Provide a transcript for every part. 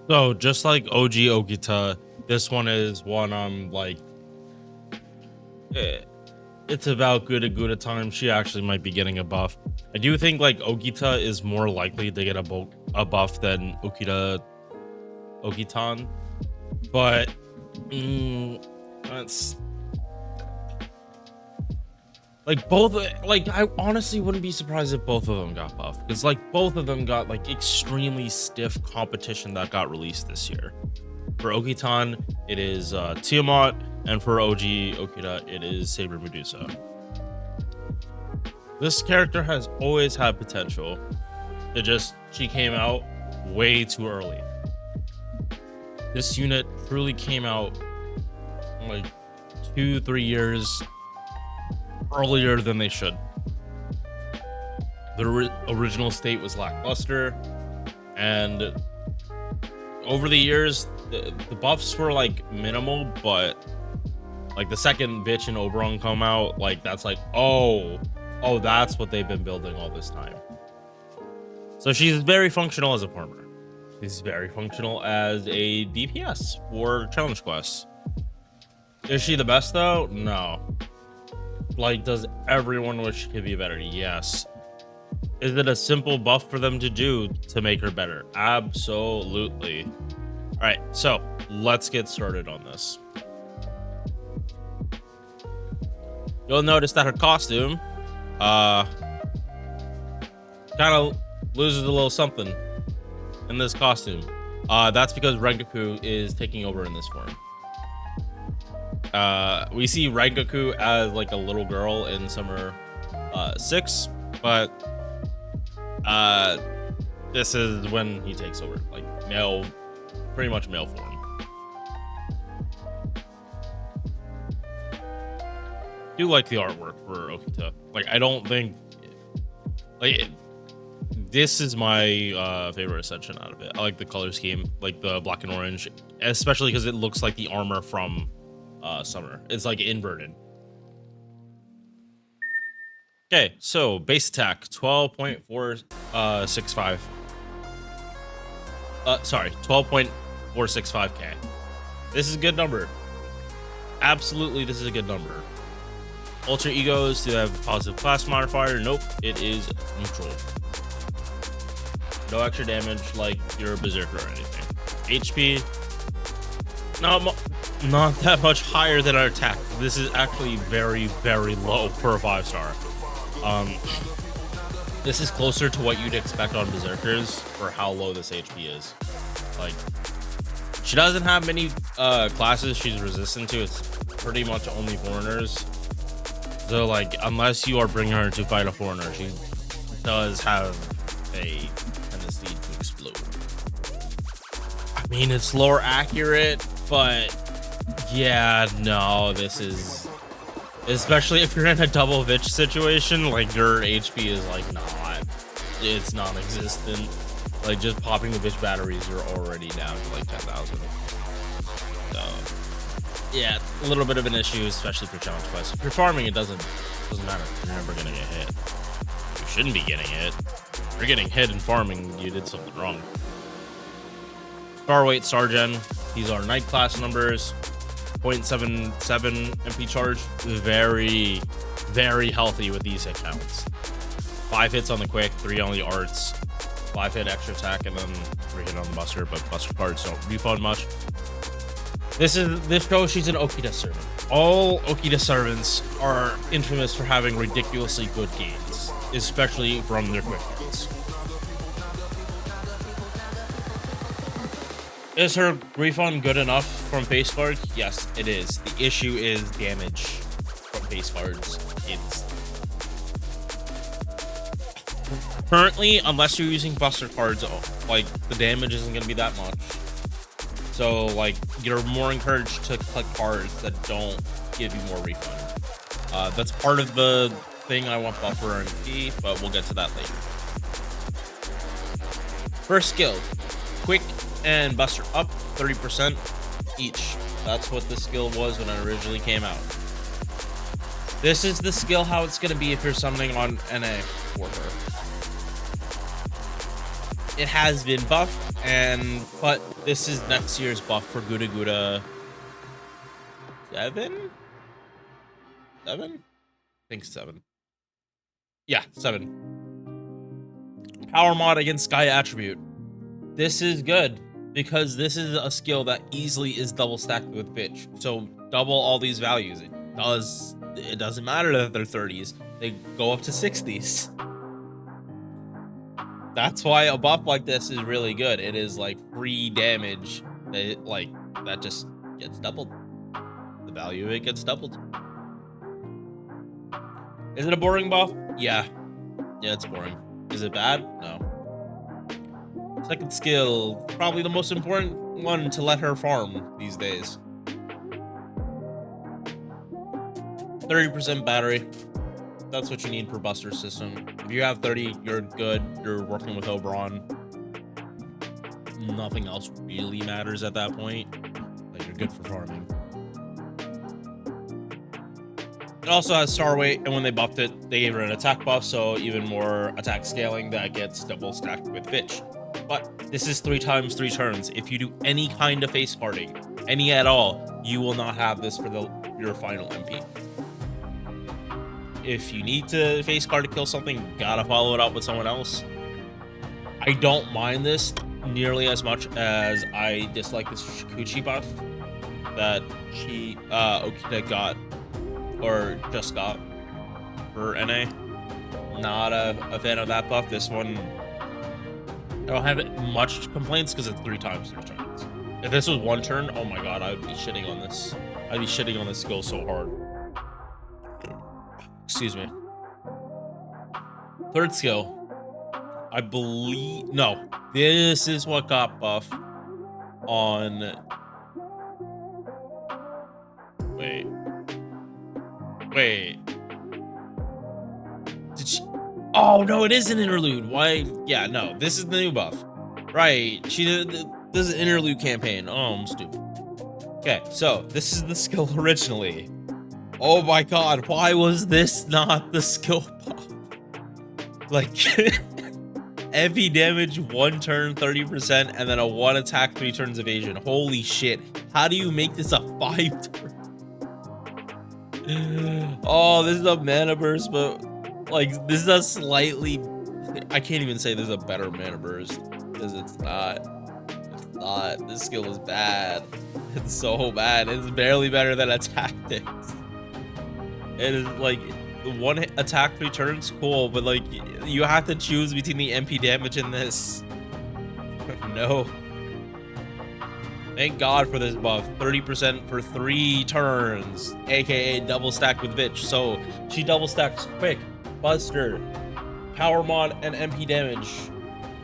So just like OG Okita, this one is one like eh, it's about Guda time. She actually might be getting a buff. I do think like Okita is more likely to get a buff than Okitan, but that's like both. Like I honestly wouldn't be surprised if both of them got buffed because like both of them got like extremely stiff competition that got released this year. For Okitan, it is Tiamat, and for OG Okita, it is Saber Medusa. This character has always had potential. She came out way too early. This unit truly came out like 2-3 years earlier than they should. The original state was lackluster, and over the years, the buffs were like minimal, but like the second Vitch and Oberon come out, like that's like, oh, that's what they've been building all this time. So she's very functional as a farmer. She's very functional as a DPS for challenge quests. Is she the best though? No. Like, does everyone wish she could be better? Yes. Is it a simple buff for them to do to make her better? Absolutely. All right, so let's get started on this. You'll notice that her costume kind of loses a little something in this costume. That's because Rengoku is taking over in this form. We see Rengoku as like a little girl in Summer 6, but this is when he takes over, like pretty much male form. Do like the artwork for Okita. Like, I don't think this is my favorite Ascension out of it. I like the color scheme, like the black and orange, especially because it looks like the armor from Summer. It's like inverted. Okay, so base attack 12.465. Sorry, 12.465k. This is a good number. Absolutely, this is a good number. Ultra egos, do they have a positive class modifier? Nope, it is neutral. No extra damage like your berserker or anything. HP, not that much higher than our attack. This is actually very, very low for a 5-star. This is closer to what you'd expect on berserkers for how low this HP is. Like, she doesn't have many classes she's resistant to. It's pretty much only foreigners. So like, unless you are bringing her to fight a foreigner, she does have a tendency to explode. I mean, it's lore accurate, but yeah, no, this is, especially if you're in a double Vitch situation, like your HP is like it's non-existent. Like, just popping the Vitch batteries, you're already down to like 10,000. So yeah, a little bit of an issue, especially for challenge quests. If you're farming, it doesn't matter. You're never gonna get hit. You shouldn't be getting hit. If you're getting hit in farming, you did something wrong. Starweight, Sargen, these are night class numbers. 0.77 MP charge. Very, very healthy with these hit counts. 5 hits on the quick, 3 on the arts, 5 hit extra attack, and then 3 hit on the buster, but buster cards don't refund much. This shows she's an Okita servant. All Okita servants are infamous for having ridiculously good gains, especially from their quick cards. Is her refund good enough from base cards? Yes, it is. The issue is damage from base cards. It's currently, unless you're using buster cards, like, the damage isn't going to be that much. So, like, you're more encouraged to click cards that don't give you more refund. That's part of the thing I want buffer and P, but we'll get to that later. First skill, quick and buster up 30% each. That's what the skill was when it originally came out. This is the skill how it's going to be if you're summoning on NA for her. it has been buffed, but this is next year's buff for Guda Guda 7? 7? I think 7. Yeah, 7. Power mod against Sky attribute. This is good because this is a skill that easily is double stacked with bitch. So double all these values. It doesn't matter that they're 30s. They go up to 60s. That's why a buff like this is really good. It is like free damage that just gets doubled. The value of it gets doubled. Is it a boring buff? Yeah. Yeah, it's boring. Is it bad? No. Second skill, probably the most important one to let her farm these days. 30% battery. That's what you need per buster system. If you have 30, you're good. You're working with Oberon. Nothing else really matters at that point. Like, you're good for farming. It also has star weight, and when they buffed it, they gave her an attack buff, so even more attack scaling that gets double stacked with Fitch. But this is 3 times 3 turns. If you do any kind of face carding, any at all, you will not have this for your final MP. If you need to face card to kill something, gotta follow it up with someone else. I don't mind this nearly as much as I dislike this Shikuchi buff that Okita got, or just got, for NA. Not a fan of that buff. This one, I don't have much complaints because it's 3 times 3 turns. If this was 1 turn, oh my god, I would be shitting on this. I'd be shitting on this skill so hard. Excuse me. Third skill. I believe... No. This is what got buffed on... Wait. Did she... Oh, no, it is an interlude. Why? Yeah, no. This is the new buff. Right. She did... This is an interlude campaign. Oh, I'm stupid. Okay, so this is the skill originally. Oh my god, why was this not the skill buff? Like, heavy damage, 1 turn, 30%, and then a 1 attack, 3 turns evasion. Holy shit. How do you make this a 5 turn? Oh, this is a mana burst, but like, this is a slightly... I can't even say this is a better mana burst, because it's not. It's not. This skill is bad. It's so bad. It's barely better than Tactics. It is like 1 attack 3 turns, cool, but like you have to choose between the MP damage and this. No. Thank God for this buff. 30% for 3 turns, aka double stack with bitch. So she double stacks quick, buster, power mod, and MP damage.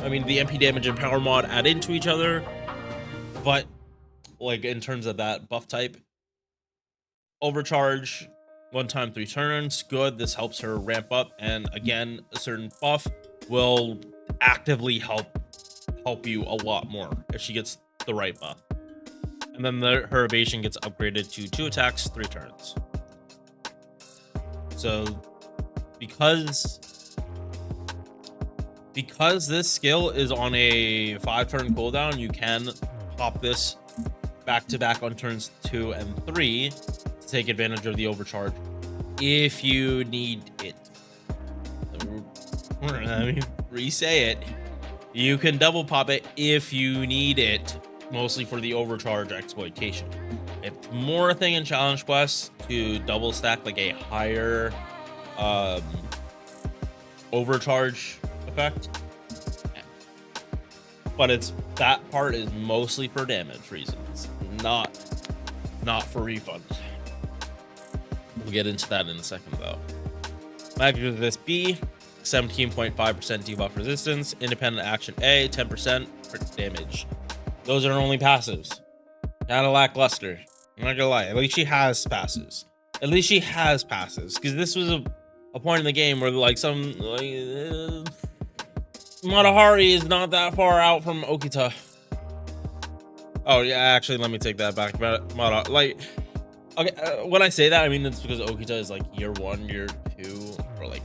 I mean, the MP damage and power mod add into each other, but like in terms of that buff type, overcharge. 1 time 3 turns, good. This helps her ramp up, and again, a certain buff will actively help you a lot more if she gets the right buff. And then her evasion gets upgraded to 2 attacks, 3 turns. So because this skill is on a 5-turn cooldown, you can pop this back to back on turns 2 and 3 to take advantage of the overcharge if you need it. Let me re-say it. You can double pop it if you need it, mostly for the overcharge exploitation. It's more a thing in challenge quests to double stack like a higher overcharge effect, but that part is mostly for damage reasons, not for refunds. We'll get into that in a second though. Magic of this B, 17.5% debuff resistance, independent action A, 10% for damage. Those are only passives. Kinda lackluster. I'm not gonna lie. At least she has passes. Because this was a point in the game where like Matahari is not that far out from Okita. Oh yeah, actually, let me take that back. Like, okay, when I say that, I mean it's because Okita is like year 1, year 2, or like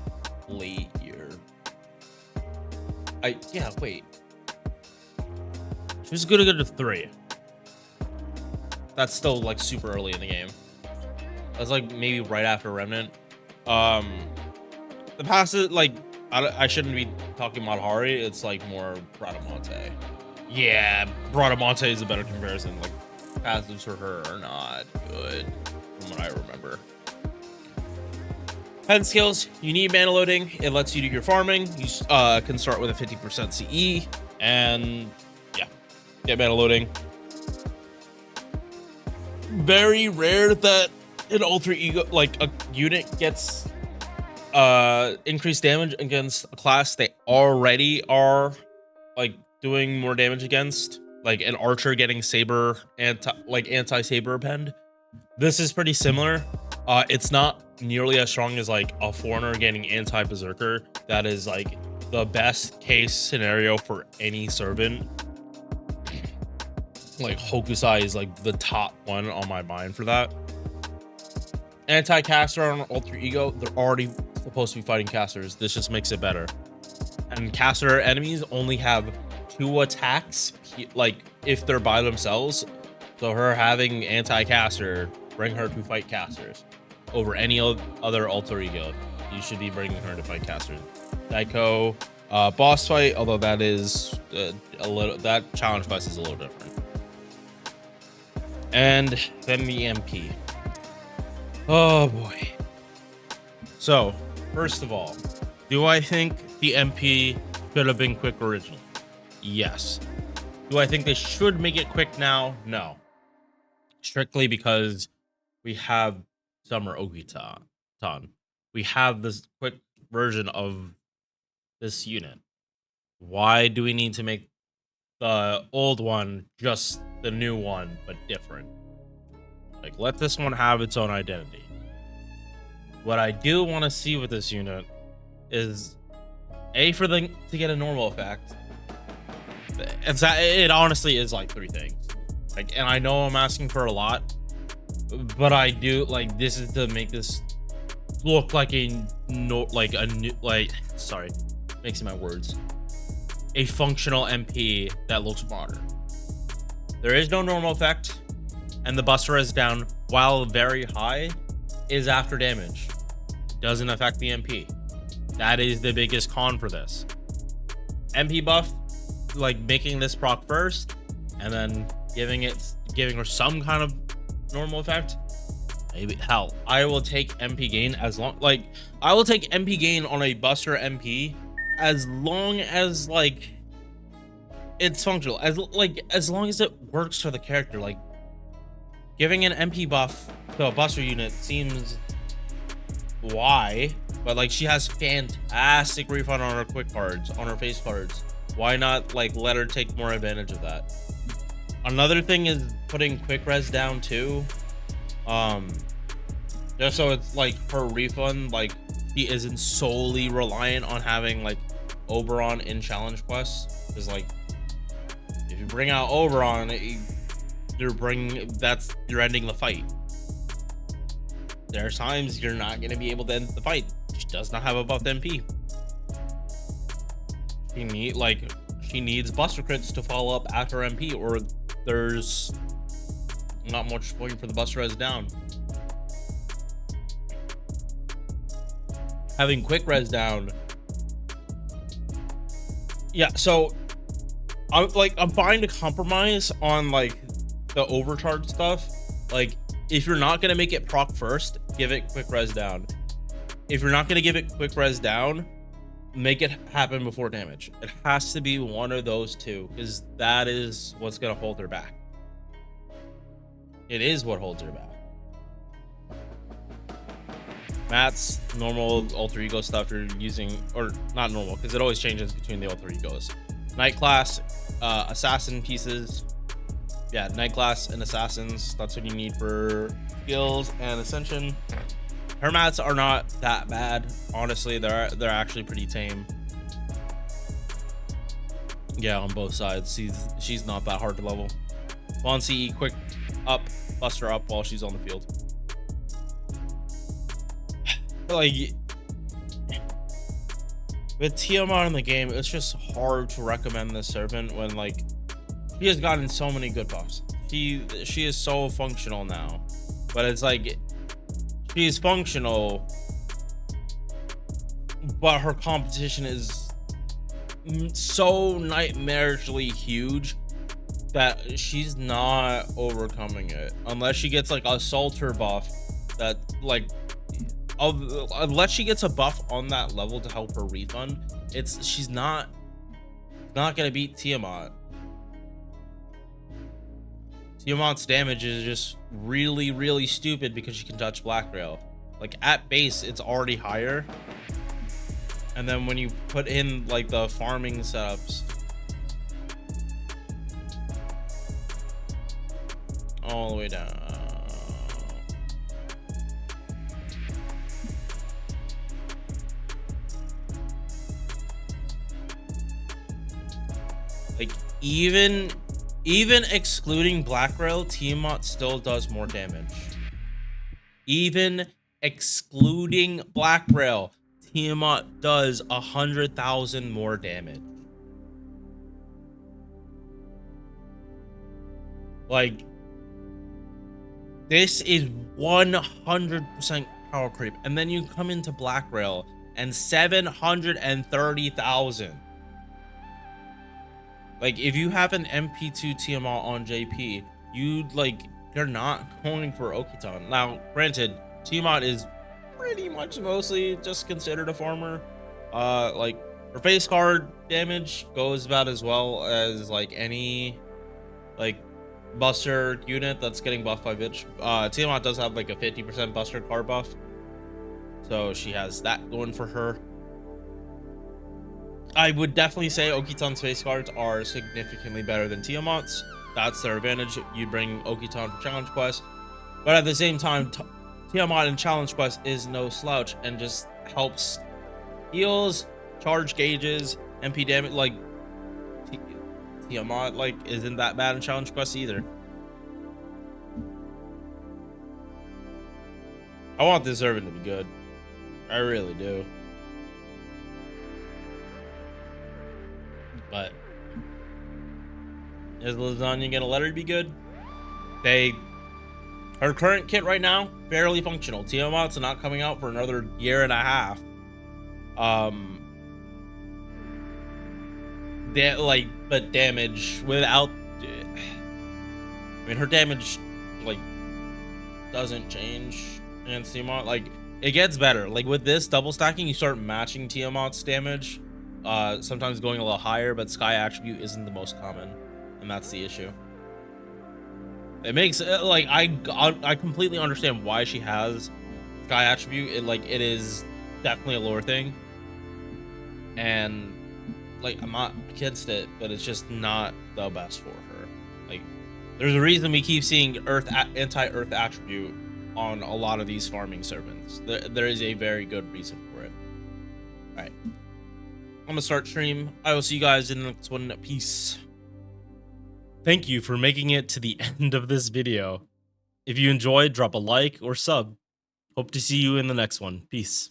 late year. Wait. She was good to 3. That's still like super early in the game. That's like maybe right after Remnant. The passive, like, I shouldn't be talking about Hari. It's like more Bradamante. Yeah, Bradamante is a better comparison. Like, passives for her are not good from what I remember. Pen skills, you need mana loading. It lets you do your farming. You can start with a 50% CE, and yeah, get mana loading. Very rare that an alter ego, like a unit, gets increased damage against a class they already are like doing more damage against, like an archer getting saber anti-saber append. This is pretty similar. It's not nearly as strong as like a foreigner getting anti-berserker. That is like the best case scenario for any servant. Like Hokusai is like the top one on my mind for that. Anti-caster on alter ego, they're already supposed to be fighting casters. This just makes it better. And caster enemies only have 2 attacks, like if they're by themselves. So her having anti-caster bring her to fight casters over any other alter ego. You should be bringing her to fight casters. Daiko, boss fight, although that is that challenge quest is a little different. And then the MP. Oh boy. So, first of all, do I think the MP should have been quick originally? Yes. Do I think they should make it quick now? No. Strictly because we have Summer Okita. We have this quick version of this unit. Why do we need to make the old one just the new one, but different? Like, let this one have its own identity. What I do want to see with this unit is for them to get a normal effect. It honestly is like 3 things. Like, and I know I'm asking for a lot, but I do like this is to make this look like mixing my words, a functional MP that looks modern. There is no normal effect, and the buster is down, while very high, is after damage. Doesn't affect the MP. That is the biggest con for this. MP buff, like making this proc first, and then giving her some kind of normal effect. Maybe hell, I will take MP gain I will take MP gain on a buster MP as long as like it's functional, as long as it works for the character. Like, giving an MP buff to a buster unit seems why, but like she has fantastic refund on her quick cards, on her face cards. Why not like let her take more advantage of that? Another thing is putting quick res down too. Just so it's like her refund, like she isn't solely reliant on having like Oberon in challenge quests. Because like if you bring out Oberon, you're ending the fight. There's times you're not gonna be able to end the fight. She does not have a buffed MP. She needs buster crits to follow up after MP, or there's not much point for the buster res down. Having quick res down, yeah. So I'm fine to compromise on like the overcharge stuff. Like, if you're not gonna make it proc first, give it quick res down. If you're not gonna give it quick res down, make it happen before damage. It has to be one of those two, because that is what's gonna hold her back. It is what holds her back. Matt's normal alter ego stuff you're using, or not normal, because it always changes between the alter egos. Night class, assassin pieces. Yeah, night class and assassins. That's what you need for skills and ascension. Her mats are not that bad, honestly. They're actually pretty tame. Yeah, on both sides. She's not that hard to level. Von CE, quick up, bust her up while she's on the field. Like, with Tiamat in the game, it's just hard to recommend this servant when like She has gotten so many good buffs. She is so functional now, but it's like she's functional, but her competition is so nightmarishly huge that she's not overcoming it unless she gets like a Salter buff that like unless she gets a buff on that level to help her refund. She's not gonna beat Tiamat. Tiamat's damage is just really stupid because she can touch Black Rail. Like at base it's already higher, and then when you put in like the farming setups all the way down, like even excluding Black Rail, Tiamat still does more damage. Even excluding Black Rail, Tiamat does 100,000 more damage. Like, this is 100% power creep. And then you come into Black Rail and 730,000. Like, if you have an MP2 Tiamat on JP, you're not going for Okita. Now, granted, Tiamat is pretty much mostly just considered a farmer. Like, her face card damage goes about as well as like any like buster unit that's getting buffed by bitch. Tiamat does have like a 50% buster card buff, so she has that going for her. I would definitely say Okitan's face cards are significantly better than Tiamat's. That's their advantage. You bring Okitan for challenge quest, but at the same time, Tiamat in challenge quest is no slouch and just helps heals, charge gauges, MP damage. Like Tiamat like isn't that bad in challenge quest either. I want this servant to be good. I really do. But is Lasagna gonna let her be good? Her current kit right now, fairly functional. Tiamat's not coming out for another year and a half. But damage without, I mean, her damage like doesn't change against Tiamat. Like, it gets better. Like with this double stacking, you start matching Tiamat's damage. Sometimes going a little higher, but Sky attribute isn't the most common, and that's the issue. It makes like I completely understand why she has Sky attribute. It is definitely a lore thing, and like I'm not against it, but it's just not the best for her. Like, there's a reason we keep seeing anti-Earth attribute on a lot of these farming servants. There is a very good reason for it. All right. I'm gonna start stream. I will see you guys in the next one. Peace. Thank you for making it to the end of this video. If you enjoyed, drop a like or sub. Hope to see you in the next one. Peace.